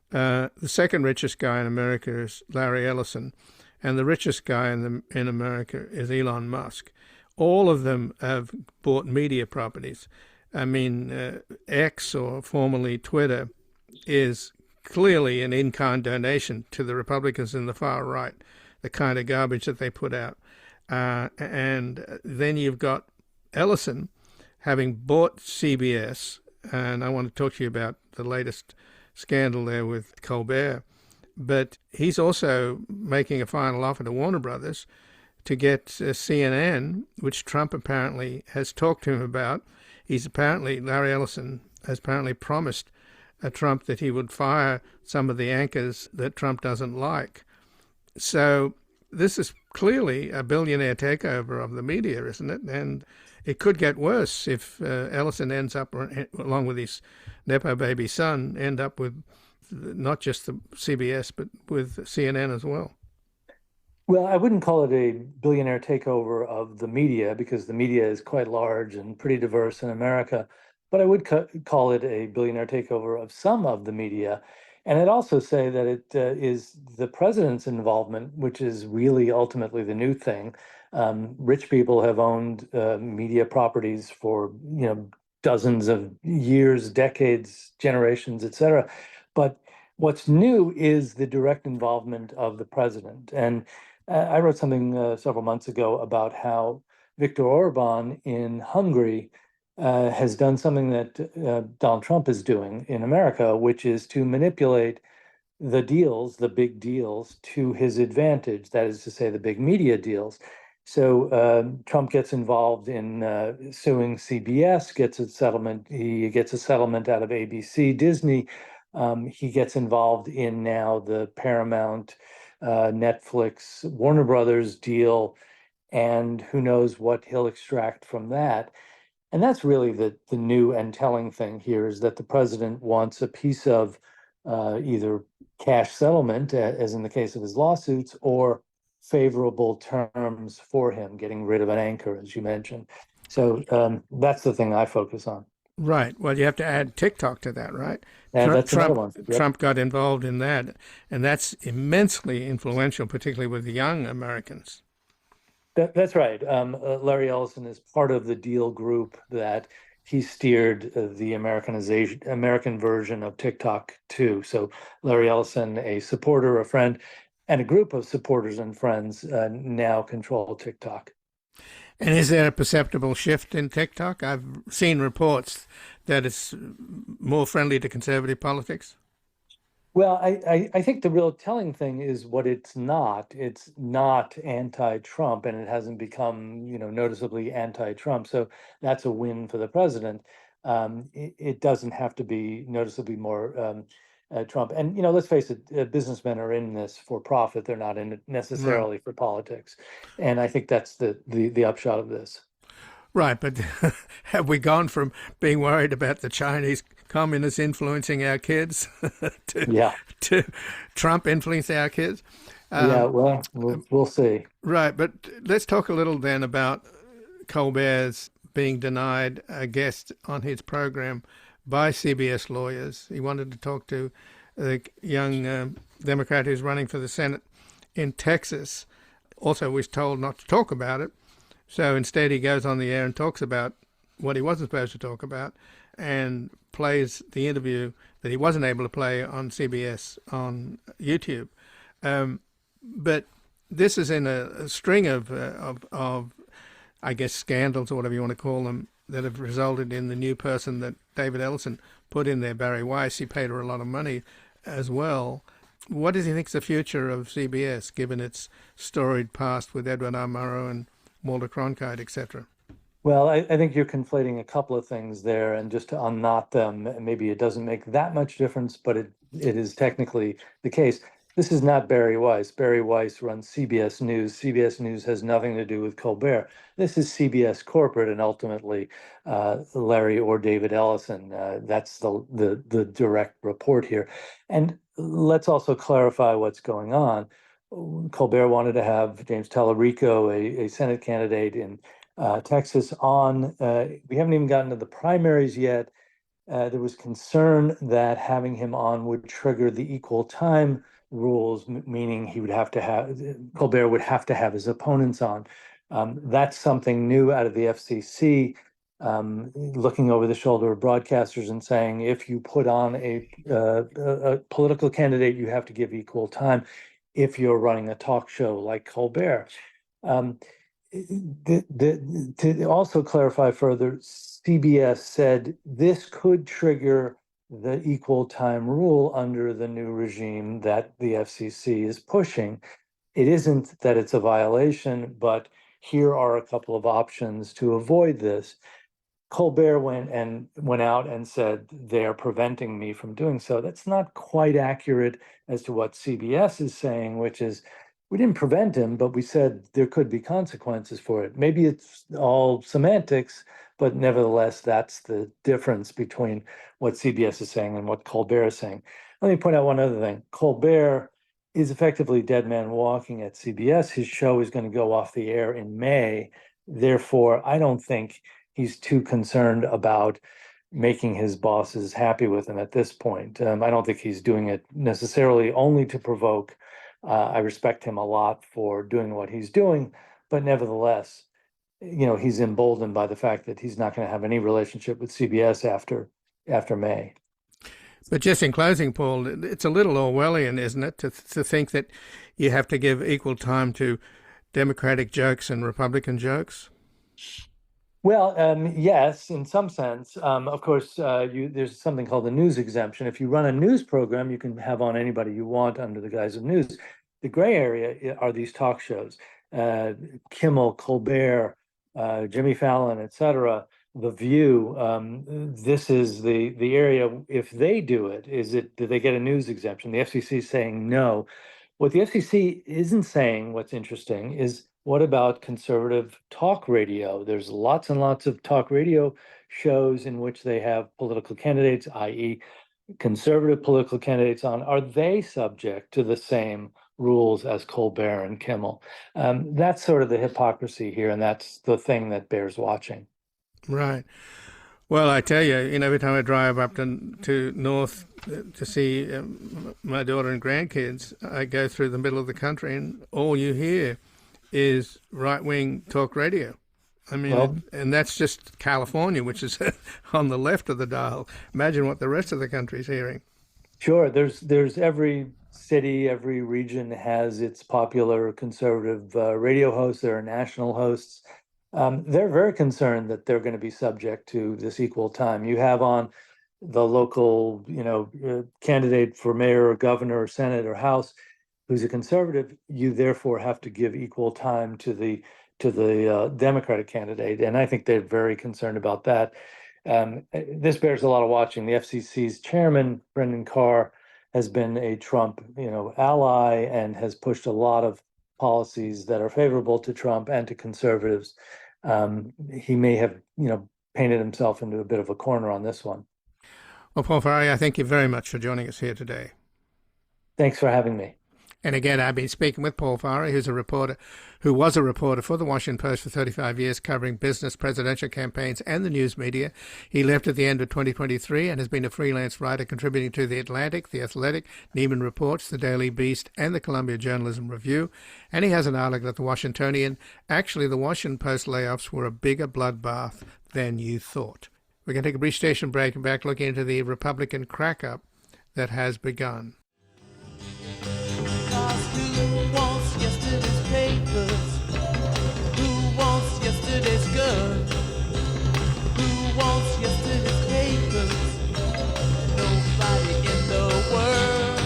The second richest guy in America is Larry Ellison, and the richest guy in America is Elon Musk. All of them have bought media properties. I mean, X, or formerly Twitter, is clearly an in-kind donation to the Republicans in the far right, the kind of garbage that they put out. And then you've got Ellison having bought CBS, and I want to talk to you about the latest scandal there with Colbert. But he's also making a final offer to Warner Brothers to get CNN, which Trump apparently has talked to him about. Larry Ellison has apparently promised Trump that he would fire some of the anchors that Trump doesn't like. So this is clearly a billionaire takeover of the media, isn't it? And it could get worse if Ellison ends up, along with his Nepo baby son, end up with not just the CBS, but with CNN as well. Well, I wouldn't call it a billionaire takeover of the media, because the media is quite large and pretty diverse in America. But I would call it a billionaire takeover of some of the media. And I'd also say that it is the president's involvement, which is really ultimately the new thing. Rich people have owned media properties for, dozens of years, decades, generations, et cetera. But what's new is the direct involvement of the president. And I wrote something several months ago about how Viktor Orban in Hungary has done something that Donald Trump is doing in America, which is to manipulate the deals, the big deals, to his advantage. That is to say, the big media deals. So Trump gets involved in suing CBS, gets a settlement. He gets a settlement out of ABC, Disney. He gets involved in now the Paramount, Netflix, Warner Brothers deal, and who knows what he'll extract from that. And that's really the new and telling thing here, is that the president wants a piece of either cash settlement, as in the case of his lawsuits, or favorable terms for him, getting rid of an anchor, as you mentioned. So that's the thing I focus on. Right. Well, you have to add TikTok to that, right? That's another one. Yep. Trump got involved in that, and that's immensely influential, particularly with the young Americans. That's right. Larry Ellison is part of the deal group that he steered the American version of TikTok to. So Larry Ellison, a supporter, a friend, and a group of supporters and friends now control TikTok. And is there a perceptible shift in TikTok? I've seen reports that it's more friendly to conservative politics. Well, I think the real telling thing is what it's not. It's not anti-Trump, and it hasn't become, noticeably anti-Trump. So that's a win for the president. It doesn't have to be noticeably more Trump. And, let's face it, businessmen are in this for profit. They're not in it necessarily for politics. And I think that's the upshot of this. Right, but have we gone from being worried about the Chinese communists influencing our kids to Trump influencing our kids? Well, we'll see. Right, but let's talk a little then about Colbert's being denied a guest on his program by CBS lawyers. He wanted to talk to the young Democrat who's running for the Senate in Texas. Also was told not to talk about it. So instead he goes on the air and talks about what he wasn't supposed to talk about and plays the interview that he wasn't able to play on CBS on YouTube. But this is in a string of, I guess, scandals or whatever you want to call them, that have resulted in the new person that David Ellison put in there, Barry Weiss. He paid her a lot of money as well. What does he think is the future of CBS, given its storied past with Edward R. Murrow and Walter Cronkite, etc.? Well, I think you're conflating a couple of things there, and just to unknot them, maybe it doesn't make that much difference, but it is technically the case. This is not Barry Weiss. Barry Weiss runs CBS News. CBS News has nothing to do with Colbert. This is CBS corporate, and ultimately Larry or David Ellison. That's the direct report here. And let's also clarify what's going on. Colbert wanted to have James Tallarico, a Senate candidate in Texas on. We haven't even gotten to the primaries yet. There was concern that having him on would trigger the equal time rules, meaning he would have to have Colbert would have to have his opponents on. That's something new out of the FCC, looking over the shoulder of broadcasters and saying if you put on a political candidate, you have to give equal time if you're running a talk show like Colbert. To also clarify further, CBS said this could trigger the equal time rule under the new regime that the FCC is pushing. It isn't that it's a violation, but here are a couple of options to avoid this. Colbert went out and said they are preventing me from doing so. That's not quite accurate as to what CBS is saying, which is we didn't prevent him, but we said there could be consequences for it. Maybe it's all semantics, but nevertheless, that's the difference between what CBS is saying and what Colbert is saying. Let me point out one other thing. Colbert is effectively dead man walking at CBS. His show is going to go off the air in May. Therefore, I don't think he's too concerned about making his bosses happy with him at this point. I don't think he's doing it necessarily only to provoke. I respect him a lot for doing what he's doing, but nevertheless, he's emboldened by the fact that he's not going to have any relationship with CBS after May. But just in closing, Paul, it's a little Orwellian, isn't it, to think that you have to give equal time to Democratic jokes and Republican jokes? Well, yes, in some sense. Of course, there's something called the news exemption. If you run a news program, you can have on anybody you want under the guise of news. The gray area are these talk shows, Kimmel, Colbert, Jimmy Fallon, etc. The View. This is the area. If they do it, do they get a news exemption? The FCC is saying no. What the FCC isn't saying, what's interesting, is what about conservative talk radio? There's lots and lots of talk radio shows in which they have political candidates, i.e. conservative political candidates on. Are they subject to the same rules as Colbert and Kimmel? That's sort of the hypocrisy here, and that's the thing that bears watching. Right. Well, I tell you, every time I drive up to North to see my daughter and grandkids, I go through the middle of the country, and all you hear is right-wing talk radio. I mean, and that's just California, which is on the left of the dial. Imagine what the rest of the country is hearing. Sure. There's every city, every region has its popular conservative radio hosts. There are national hosts. They're very concerned that they're going to be subject to this equal time. You have on the local, candidate for mayor or governor or Senate or House who's a conservative. You therefore have to give equal time to the Democratic candidate, and I think they're very concerned about that. This bears a lot of watching. The FCC's chairman, Brendan Carr, has been a Trump, ally and has pushed a lot of policies that are favorable to Trump and to conservatives. He may have, painted himself into a bit of a corner on this one. Well, Paul Farhi, I thank you very much for joining us here today. Thanks for having me. And again, I've been speaking with Paul Farhi, who was a reporter for the Washington Post for 35 years, covering business, presidential campaigns, and the news media. He left at the end of 2023 and has been a freelance writer contributing to The Atlantic, The Athletic, Neiman Reports, The Daily Beast, and the Columbia Journalism Review. And he has an article at the Washingtonian. Actually, the Washington Post layoffs were a bigger bloodbath than you thought. We're going to take a brief station break and back looking into the Republican Crackup that has begun. Who wants yesterday's papers? Who wants yesterday's gun? Who wants yesterday's papers? Nobody in the world.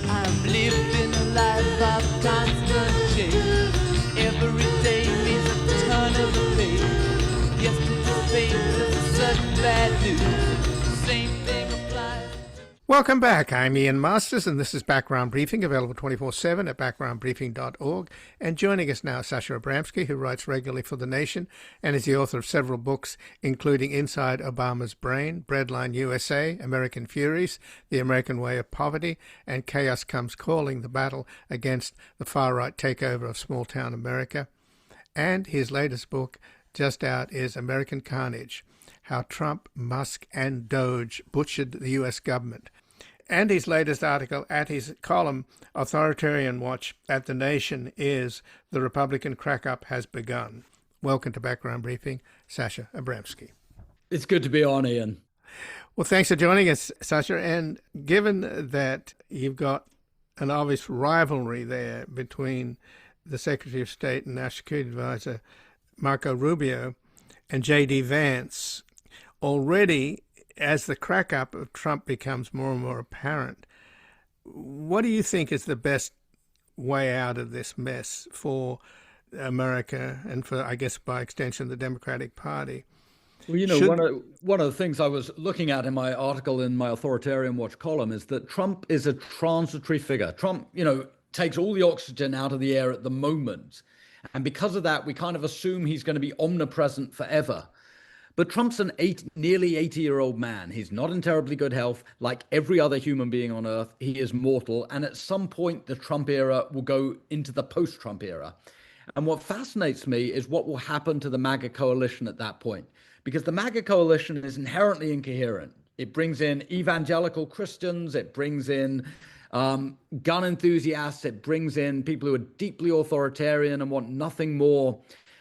I'm living a life of constant change. Every day means a ton Welcome back. I'm Ian Masters, and this is Background Briefing, available 24/7 at backgroundbriefing.org. And joining us now, Sasha Abramsky, who writes regularly for The Nation and is the author of several books, including Inside Obama's Brain, Breadline USA, American Furies, The American Way of Poverty, and Chaos Comes Calling, the battle against the far-right takeover of small-town America. And his latest book, just out, is American Carnage, How Trump, Musk, and Doge Butchered the U.S. Government. And his latest article at his column, Authoritarian Watch at The Nation, is The Republican Crackup Has Begun. Welcome to Background Briefing, Sasha Abramsky. It's good to be on, Ian. Well, thanks for joining us, Sasha. And given that you've got an obvious rivalry there between the Secretary of State and National Security Advisor Marco Rubio and J.D. Vance, already as the crack-up of Trump becomes more and more apparent, what do you think is the best way out of this mess for America and for, I guess, by extension, the Democratic Party? Well, you know, one of the things I was looking at in my article in my Authoritarian Watch column is that Trump is a transitory figure. Trump, takes all the oxygen out of the air at the moment. And because of that, we kind of assume he's going to be omnipresent forever. But Trump's nearly 80-year-old man. He's not in terribly good health. Like every other human being on earth, he is mortal. And at some point, the Trump era will go into the post-Trump era. And what fascinates me is what will happen to the MAGA coalition at that point. Because the MAGA coalition is inherently incoherent. It brings in evangelical Christians. It brings in gun enthusiasts. It brings in people who are deeply authoritarian and want nothing more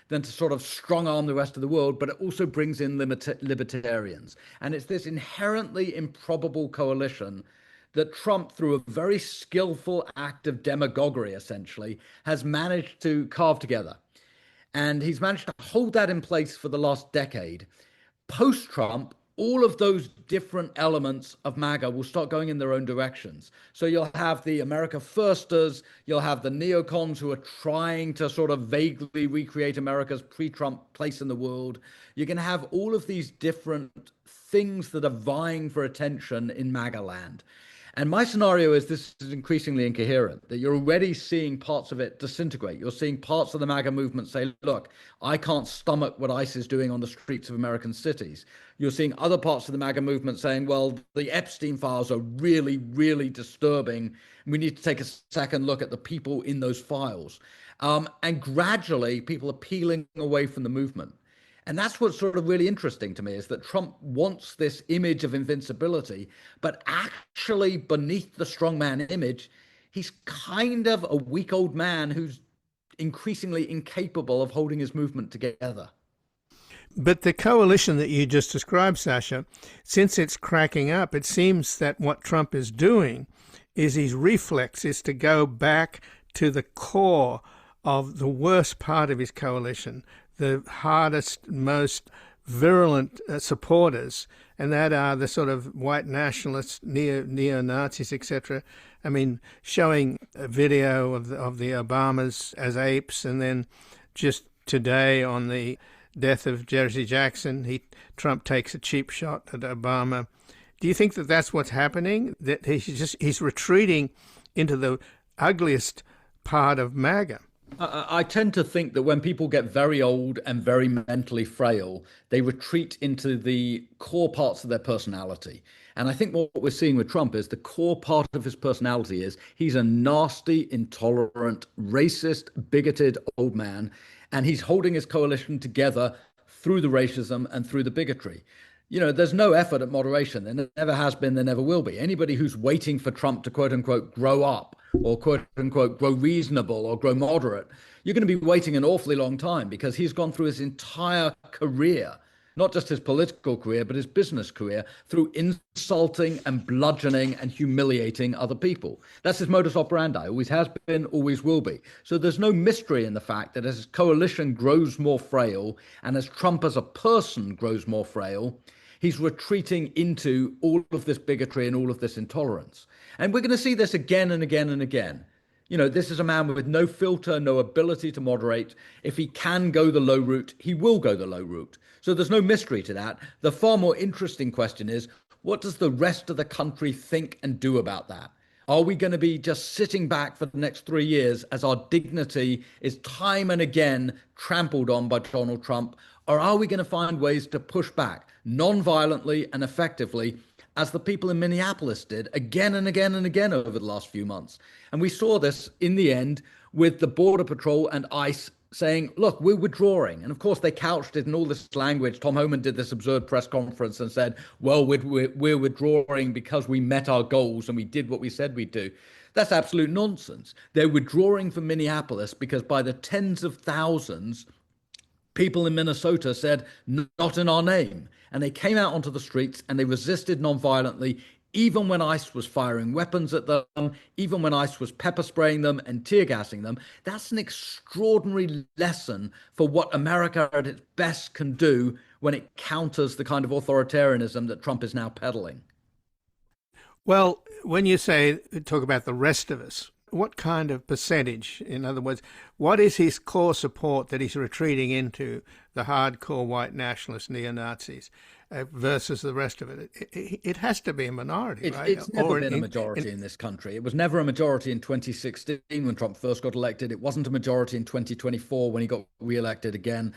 than to sort of strong arm the rest of the world, but it also brings in libertarians. And it's this inherently improbable coalition that Trump, through a very skillful act of demagoguery, essentially, has managed to carve together. And he's managed to hold that in place for the last decade. Post-Trump, all of those different elements of MAGA will start going in their own directions. So you'll have the America Firsters, you'll have the neocons who are trying to sort of vaguely recreate America's pre-Trump place in the world. You're going to have all of these different things that are vying for attention in MAGA land. And my scenario is this is increasingly incoherent, that you're already seeing parts of it disintegrate. You're seeing parts of the MAGA movement say, look, I can't stomach what ICE is doing on the streets of American cities. You're seeing other parts of the MAGA movement saying, well, the Epstein files are really, really disturbing. We need to take a second look at the people in those files. And gradually, people are peeling away from the movement. And that's what's sort of really interesting to me, is that Trump wants this image of invincibility, but actually beneath the strongman image, he's kind of a weak old man who's increasingly incapable of holding his movement together. But the coalition that you just described, Sasha, since it's cracking up, it seems that what Trump is doing is his reflex is to go back to the core of the worst part of his coalition, the hardest, most virulent supporters, and that are the sort of white nationalists, neo-Nazis, etc. I mean, showing a video of the Obamas as apes, and then just today on the death of Jesse Jackson, Trump takes a cheap shot at Obama. Do you think that that's what's happening? That he's retreating into the ugliest part of MAGA? I tend to think that when people get very old and very mentally frail, they retreat into the core parts of their personality. And I think what we're seeing with Trump is the core part of his personality is he's a nasty, intolerant, racist, bigoted old man. And he's holding his coalition together through the racism and through the bigotry. You know, there's no effort at moderation. There never has been, there never will be. Anybody who's waiting for Trump to, quote unquote, grow up or, quote unquote, grow reasonable or grow moderate, you're going to be waiting an awfully long time, because he's gone through his entire career, not just his political career, but his business career, through insulting and bludgeoning and humiliating other people. That's his modus operandi, always has been, always will be. So there's no mystery in the fact that as his coalition grows more frail and as Trump as a person grows more frail, he's retreating into all of this bigotry and all of this intolerance. And we're going to see this again and again and again. You know, this is a man with no filter, no ability to moderate. If he can go the low route, he will go the low route. So there's no mystery to that. The far more interesting question is, what does the rest of the country think and do about that? Are we going to be just sitting back for the next 3 years as our dignity is time and again trampled on by Donald Trump? Or are we going to find ways to push back non-violently and effectively, as the people in Minneapolis did again and again and again over the last few months? And we saw this in the end with the Border Patrol and ICE saying, look, we're withdrawing. And of course, they couched it in all this language. Tom Homan did this absurd press conference and said, well, we're withdrawing because we met our goals and we did what we said we'd do. That's absolute nonsense. They're withdrawing from Minneapolis because by the tens of thousands, people in Minnesota said, not in our name. And they came out onto the streets and they resisted nonviolently, even when ICE was firing weapons at them, even when ICE was pepper spraying them and tear gassing them. That's an extraordinary lesson for what America at its best can do when it counters the kind of authoritarianism that Trump is now peddling. Well, when you talk about the rest of us, what kind of percentage, in other words, what is his core support that he's retreating into, the hardcore white nationalist neo-Nazis, versus the rest of it? It has to be a minority, right? It's never been a majority in this country. It was never a majority in 2016 when Trump first got elected. It wasn't a majority in 2024 when he got re-elected again.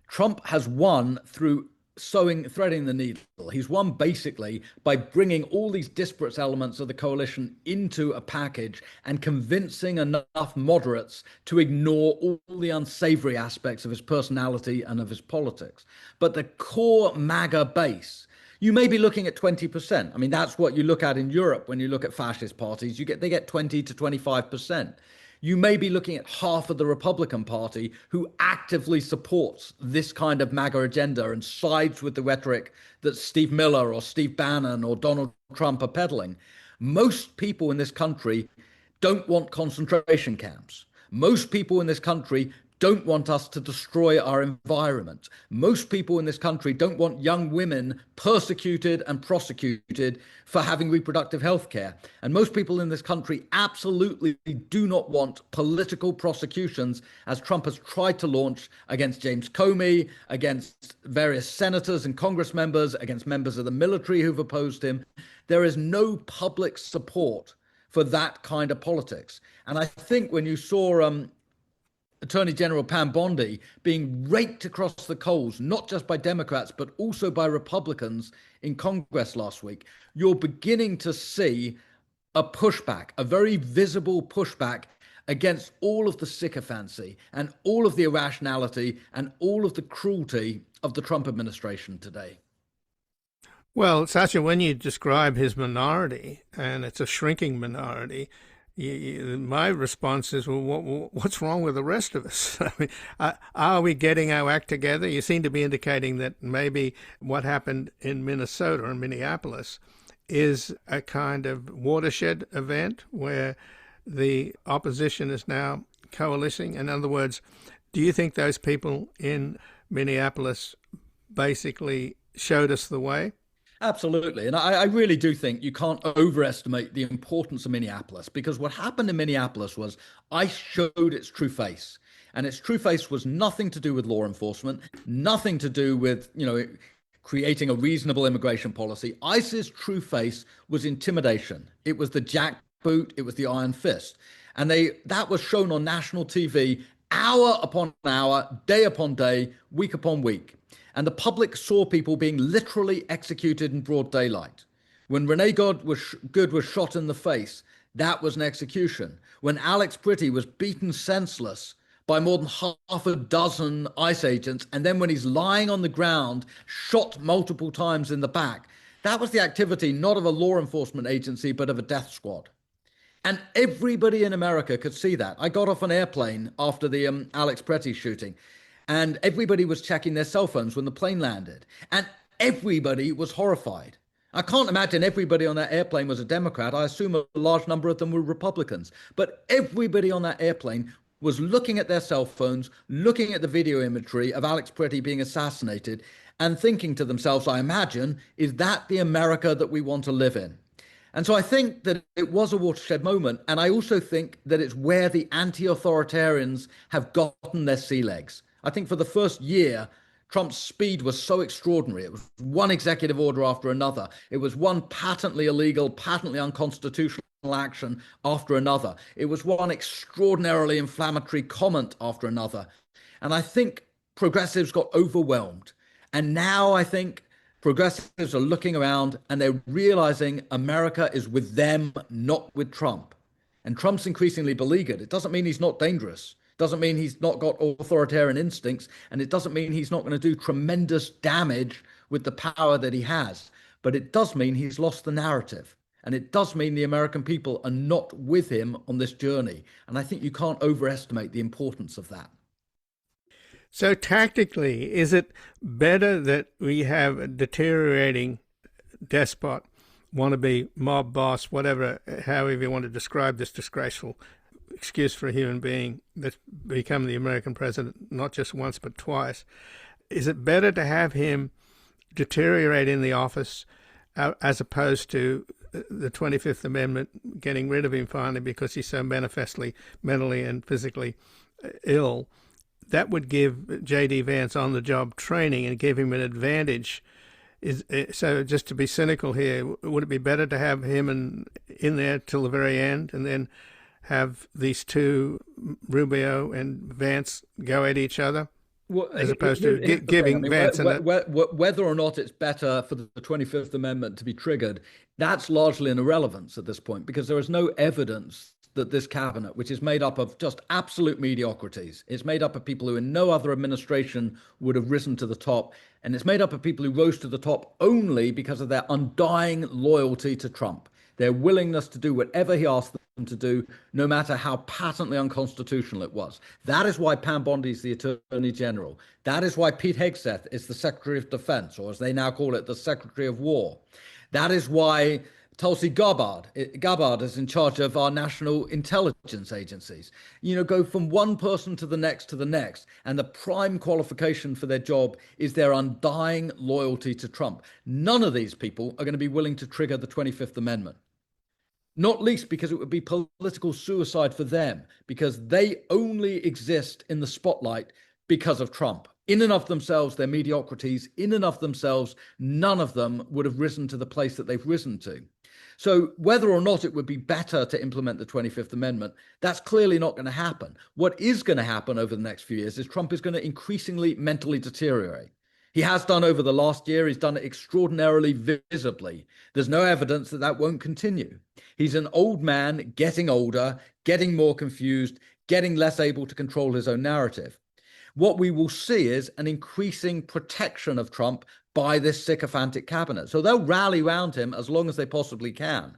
Trump has won through threading the needle. He's won basically by bringing all these disparate elements of the coalition into a package and convincing enough moderates to ignore all the unsavory aspects of his personality and of his politics. But the core MAGA base, you may be looking at 20%. I mean, that's what you look at in Europe when you look at fascist parties. They get 20 to 25%. You may be looking at half of the Republican Party who actively supports this kind of MAGA agenda and sides with the rhetoric that Steve Miller or Steve Bannon or Donald Trump are peddling. Most people in this country don't want concentration camps. Most people in this country don't want us to destroy our environment. Most people in this country don't want young women persecuted and prosecuted for having reproductive health care. And most people in this country absolutely do not want political prosecutions, as Trump has tried to launch against James Comey, against various senators and Congress members, against members of the military who've opposed him. There is no public support for that kind of politics. And I think when you saw Attorney General Pam Bondi being raked across the coals, not just by Democrats, but also by Republicans in Congress last week, you're beginning to see a pushback, a very visible pushback against all of the sycophancy and all of the irrationality and all of the cruelty of the Trump administration today. Well, Sasha, when you describe his minority, and it's a shrinking minority, my response is, well, what's wrong with the rest of us? I mean, are we getting our act together? You seem to be indicating that maybe what happened in Minnesota and Minneapolis is a kind of watershed event where the opposition is now coalescing. In other words, do you think those people in Minneapolis basically showed us the way? Absolutely. And I really do think you can't overestimate the importance of Minneapolis, because what happened in Minneapolis was ICE showed its true face. And its true face was nothing to do with law enforcement, nothing to do with, creating a reasonable immigration policy. ICE's true face was intimidation. It was the jackboot. It was the iron fist. And that was shown on national TV hour upon hour, day upon day, week upon week. And the public saw people being literally executed in broad daylight. When Renee Good was shot in the face, that was an execution. When Alex Pretty was beaten senseless by more than half a dozen ICE agents, and then when he's lying on the ground, shot multiple times in the back, that was the activity not of a law enforcement agency, but of a death squad. And everybody in America could see that. I got off an airplane after the Alex Pretty shooting, and everybody was checking their cell phones when the plane landed. And everybody was horrified. I can't imagine everybody on that airplane was a Democrat. I assume a large number of them were Republicans. But everybody on that airplane was looking at their cell phones, looking at the video imagery of Alex Pretty being assassinated, and thinking to themselves, I imagine, is that the America that we want to live in? And so I think that it was a watershed moment. And I also think that it's where the anti-authoritarians have gotten their sea legs. I think for the first year, Trump's speed was so extraordinary. It was one executive order after another. It was one patently illegal, patently unconstitutional action after another. It was one extraordinarily inflammatory comment after another. And I think progressives got overwhelmed. And now I think progressives are looking around and they're realizing America is with them, not with Trump. And Trump's increasingly beleaguered. It doesn't mean he's not dangerous. It doesn't mean he's not got authoritarian instincts. And it doesn't mean he's not going to do tremendous damage with the power that he has. But it does mean he's lost the narrative. And it does mean the American people are not with him on this journey. And I think you can't overestimate the importance of that. So tactically, is it better that we have a deteriorating despot, wannabe mob boss, whatever, however you want to describe this disgraceful excuse for a human being that's become the American president, not just once but twice? Is it better to have him deteriorate in the office as opposed to the 25th Amendment getting rid of him finally because he's so manifestly mentally and physically ill? That would give J.D. Vance on-the-job training and give him an advantage. So just to be cynical here, would it be better to have him in there till the very end and then have these two, Rubio and Vance, go at each other? Well, as opposed to giving Vance... Whether or not it's better for the 25th Amendment to be triggered, that's largely an irrelevance at this point, because there is no evidence that this cabinet, which is made up of just absolute mediocrities, it's made up of people who in no other administration would have risen to the top, and it's made up of people who rose to the top only because of their undying loyalty to Trump, their willingness to do whatever he asked them to do, no matter how patently unconstitutional it was. That is why Pam Bondi is the Attorney General. That is why Pete Hegseth is the Secretary of Defense, or as they now call it, the Secretary of War. That is why Tulsi Gabbard is in charge of our national intelligence agencies. Go from one person to the next, and the prime qualification for their job is their undying loyalty to Trump. None of these people are going to be willing to trigger the 25th Amendment. Not least because it would be political suicide for them, because they only exist in the spotlight because of Trump. In and of themselves, they're mediocrities. In and of themselves, none of them would have risen to the place that they've risen to. So whether or not it would be better to implement the 25th Amendment, that's clearly not going to happen. What is going to happen over the next few years is Trump is going to increasingly mentally deteriorate. He has done over the last year. He's done it extraordinarily visibly. There's no evidence that that won't continue. He's an old man, getting older, getting more confused, getting less able to control his own narrative. What we will see is an increasing protection of Trump by this sycophantic cabinet. So they'll rally around him as long as they possibly can.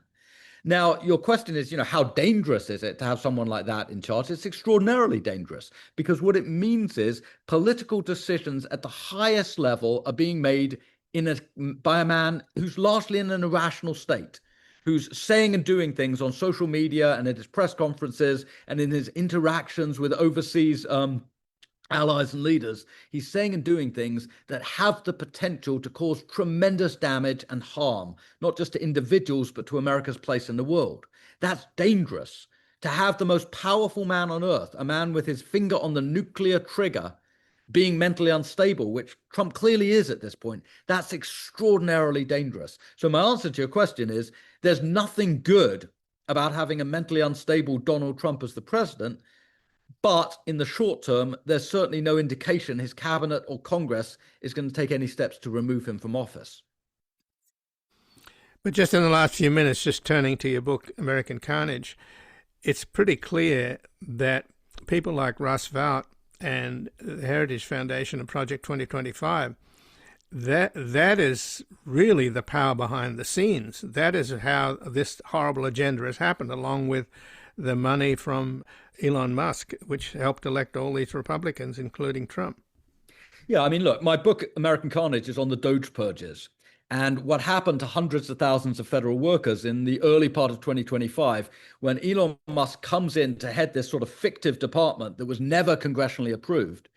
Now, your question is, how dangerous is it to have someone like that in charge? It's extraordinarily dangerous, because what it means is political decisions at the highest level are being made by a man who's largely in an irrational state, who's saying and doing things on social media and at his press conferences and in his interactions with overseas allies and leaders. He's saying and doing things that have the potential to cause tremendous damage and harm, not just to individuals, but to America's place in the world. That's dangerous. To have the most powerful man on earth, a man with his finger on the nuclear trigger, being mentally unstable, which Trump clearly is at this point, that's extraordinarily dangerous. So my answer to your question is, there's nothing good about having a mentally unstable Donald Trump as the president. But in the short term, there's certainly no indication his cabinet or Congress is going to take any steps to remove him from office. But just in the last few minutes, just turning to your book, American Carnage, it's pretty clear that people like Russ Vought and the Heritage Foundation and Project 2025, that is really the power behind the scenes. That is how this horrible agenda has happened, along with the money from Elon Musk, which helped elect all these Republicans, including Trump. Yeah, look, my book, American Carnage, is on the Doge purges and what happened to hundreds of thousands of federal workers in the early part of 2025 when Elon Musk comes in to head this sort of fictive department that was never congressionally approved.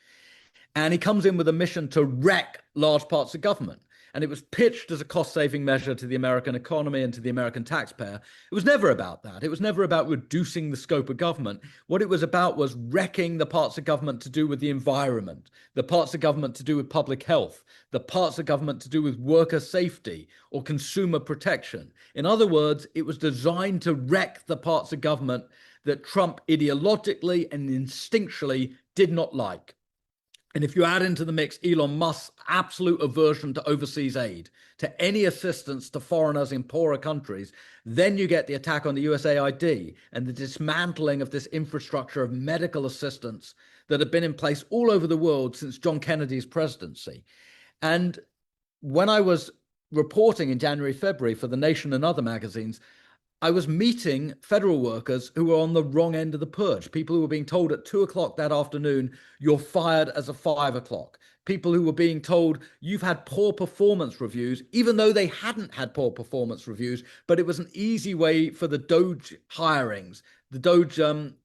And he comes in with a mission to wreck large parts of government. and it was pitched as a cost-saving measure to the American economy and to the American taxpayer. It was never about that. It was never about reducing the scope of government. What it was about was wrecking the parts of government to do with the environment, the parts of government to do with public health, the parts of government to do with worker safety or consumer protection. In other words, it was designed to wreck the parts of government that Trump ideologically and instinctually did not like. And if you add into the mix Elon Musk's absolute aversion to overseas aid, to any assistance to foreigners in poorer countries, then you get the attack on the USAID and the dismantling of this infrastructure of medical assistance that had been in place all over the world since John Kennedy's presidency. And when I was reporting in January, February for The Nation and other magazines, I was meeting federal workers who were on the wrong end of the purge, people who were being told at 2 o'clock that afternoon, you're fired as of 5 o'clock, people who were being told you've had poor performance reviews, even though they hadn't had poor performance reviews, but it was an easy way for the Doge hirings, the Doge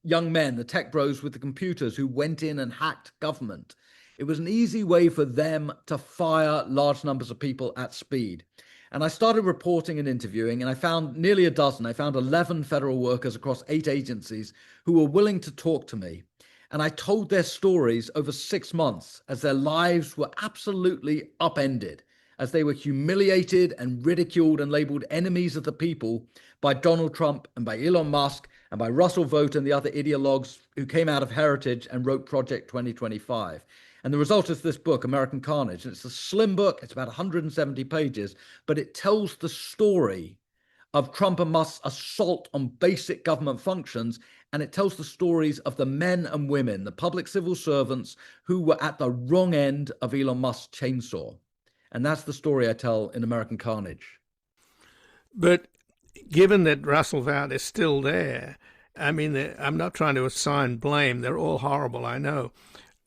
young men, the tech bros with the computers who went in and hacked government. It was an easy way for them to fire large numbers of people at speed. And I started reporting and interviewing, and I found nearly a dozen. I found 11 federal workers across 8 agencies who were willing to talk to me. And I told their stories over 6 months as their lives were absolutely upended, as they were humiliated and ridiculed and labeled enemies of the people by Donald Trump and by Elon Musk and by Russell Vogt and the other ideologues who came out of Heritage and wrote Project 2025. And the result is this book, American Carnage. And it's a slim book. It's about 170 pages, but it tells the story of Trump and Musk's assault on basic government functions. And it tells the stories of the men and women, the public civil servants who were at the wrong end of Elon Musk's chainsaw. And that's the story I tell in American Carnage. But given that Russell Vogt is still there, I mean, I'm not trying to assign blame. They're all horrible, I know.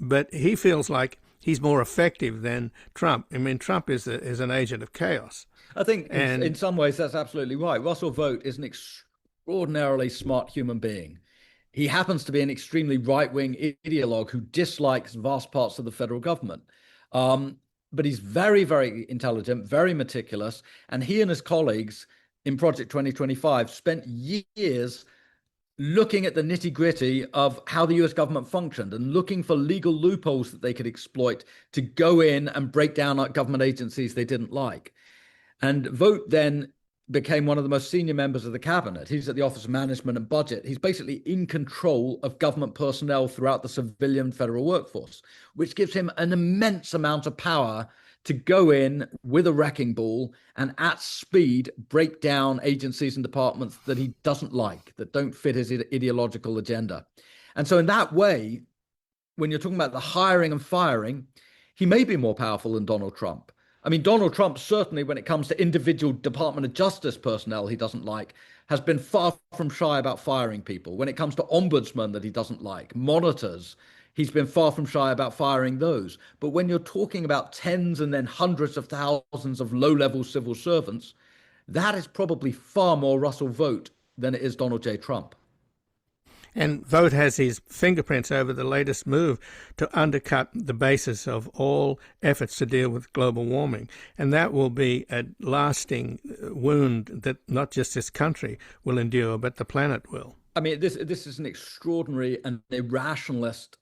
But he feels like he's more effective than Trump. I mean, Trump is an agent of chaos. I think in some ways that's absolutely right. Russell Vogt is an extraordinarily smart human being. He happens to be an extremely right-wing ideologue who dislikes vast parts of the federal government. But he's very, very intelligent, very meticulous. And he and his colleagues in Project 2025 spent years looking at the nitty-gritty of how the US government functioned and looking for legal loopholes that they could exploit to go in and break down government agencies they didn't like. And Vogt then became one of the most senior members of the cabinet. He's at the Office of Management and Budget. He's basically in control of government personnel throughout the civilian federal workforce, which gives him an immense amount of power to go in with a wrecking ball and at speed break down agencies and departments that he doesn't like, that don't fit his ideological agenda. And so in that way, when you're talking about the hiring and firing, he may be more powerful than Donald Trump. I mean, Donald Trump, certainly when it comes to individual Department of Justice personnel he doesn't like, has been far from shy about firing people. When it comes to ombudsmen that he doesn't like, monitors, he's been far from shy about firing those. But when you're talking about tens and then hundreds of thousands of low-level civil servants, that is probably far more Russell Vogt than it is Donald J. Trump. And Vogt has his fingerprints over the latest move to undercut the basis of all efforts to deal with global warming. And that will be a lasting wound that not just this country will endure, but the planet will. I mean, this is an extraordinary and irrationalist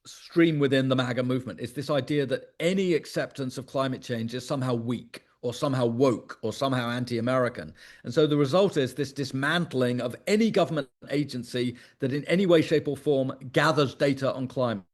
stream within the MAGA movement. It's this idea that any acceptance of climate change is somehow weak or somehow woke or somehow anti-American. And so the result is this dismantling of any government agency that in any way, shape or form gathers data on climate.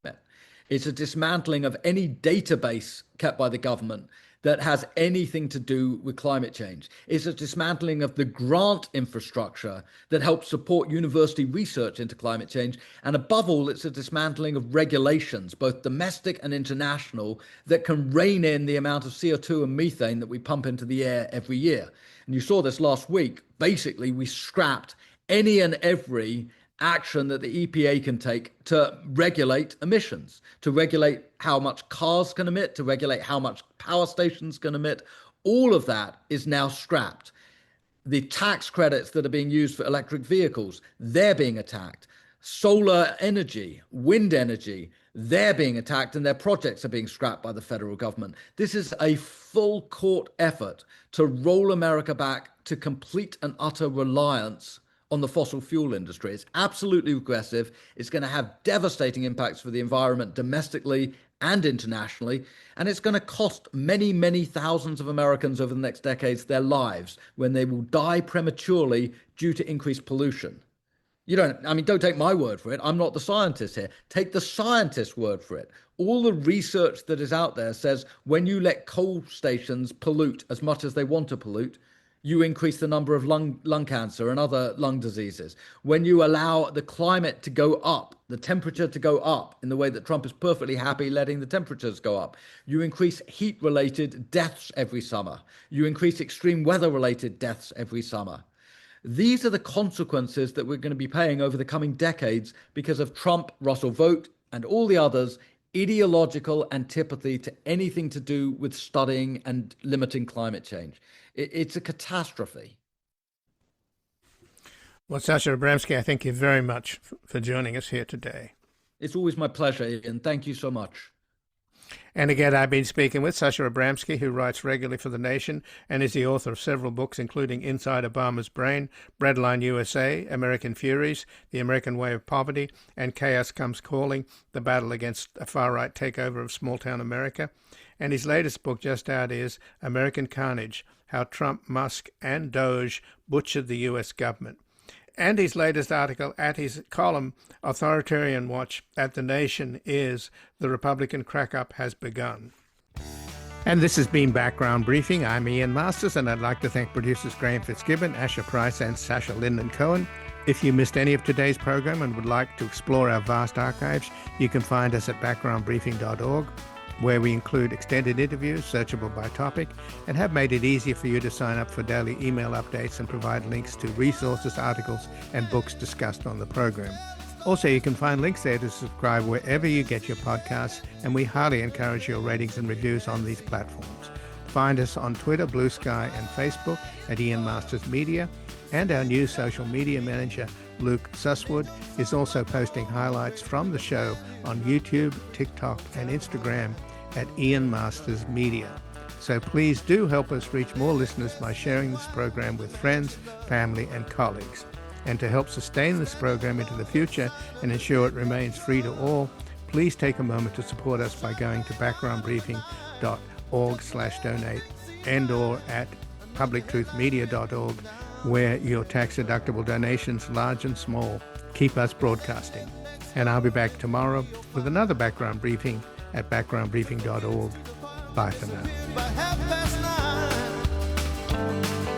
It's a dismantling of any database kept by the government that has anything to do with climate change. It's a dismantling of the grant infrastructure that helps support university research into climate change. And above all, it's a dismantling of regulations, both domestic and international, that can rein in the amount of CO2 and methane that we pump into the air every year. And you saw this last week. Basically, we scrapped any and every action that the EPA can take to regulate emissions, to regulate how much cars can emit, to regulate how much power stations can emit. All of that is now scrapped. The tax credits that are being used for electric vehicles, they're being attacked. Solar energy, wind energy, They're being attacked and their projects are being scrapped by the federal government. This is a full court effort to roll America back to complete and utter reliance on the fossil fuel industry. It's absolutely regressive. It's going to have devastating impacts for the environment domestically and internationally. And it's going to cost many, many thousands of Americans over the next decades their lives when they will die prematurely due to increased pollution. Don't take my word for it. I'm not the scientist here. Take the scientist's word for it. All the research that is out there says when you let coal stations pollute as much as they want to pollute, you increase the number of lung cancer and other lung diseases. When you allow the climate to go up, the temperature to go up in the way that Trump is perfectly happy letting the temperatures go up, you increase heat-related deaths every summer. You increase extreme weather-related deaths every summer. These are the consequences that we're going to be paying over the coming decades because of Trump, Russell Vogt, and all the others' ideological antipathy to anything to do with studying and limiting climate change. It's a catastrophe. Well, Sasha Abramsky, I thank you very much for joining us here today. It's always my pleasure, Ian. Thank you so much. And again, I've been speaking with Sasha Abramsky, who writes regularly for The Nation and is the author of several books, including Inside Obama's Brain, Breadline USA, American Furies, The American Way of Poverty, and Chaos Comes Calling, The Battle Against a Far-Right Takeover of Small-Town America. And his latest book just out is American Carnage, How Trump, Musk, and Doge Butchered the U.S. Government. And his latest article at his column, Authoritarian Watch at The Nation, is The Republican Crackup Has Begun. And this has been Background Briefing. I'm Ian Masters, and I'd like to thank producers Graham Fitzgibbon, Asher Price, and Sasha Linden-Cohen. If you missed any of today's program and would like to explore our vast archives, you can find us at backgroundbriefing.org, where we include extended interviews, searchable by topic, and have made it easier for you to sign up for daily email updates and provide links to resources, articles, and books discussed on the program. Also, you can find links there to subscribe wherever you get your podcasts, and we highly encourage your ratings and reviews on these platforms. Find us on Twitter, Blue Sky, and Facebook at Ian Masters Media, and our new social media manager, Luke Susswood, is also posting highlights from the show on YouTube, TikTok, and Instagram at Ian Masters Media. So please do help us reach more listeners by sharing this program with friends, family, and colleagues. And to help sustain this program into the future and ensure it remains free to all, please take a moment to support us by going to backgroundbriefing.org/donate and/or at publictruthmedia.org, where your tax-deductible donations, large and small, keep us broadcasting. And I'll be back tomorrow with another Background Briefing at backgroundbriefing.org. Bye for now. By 9:30.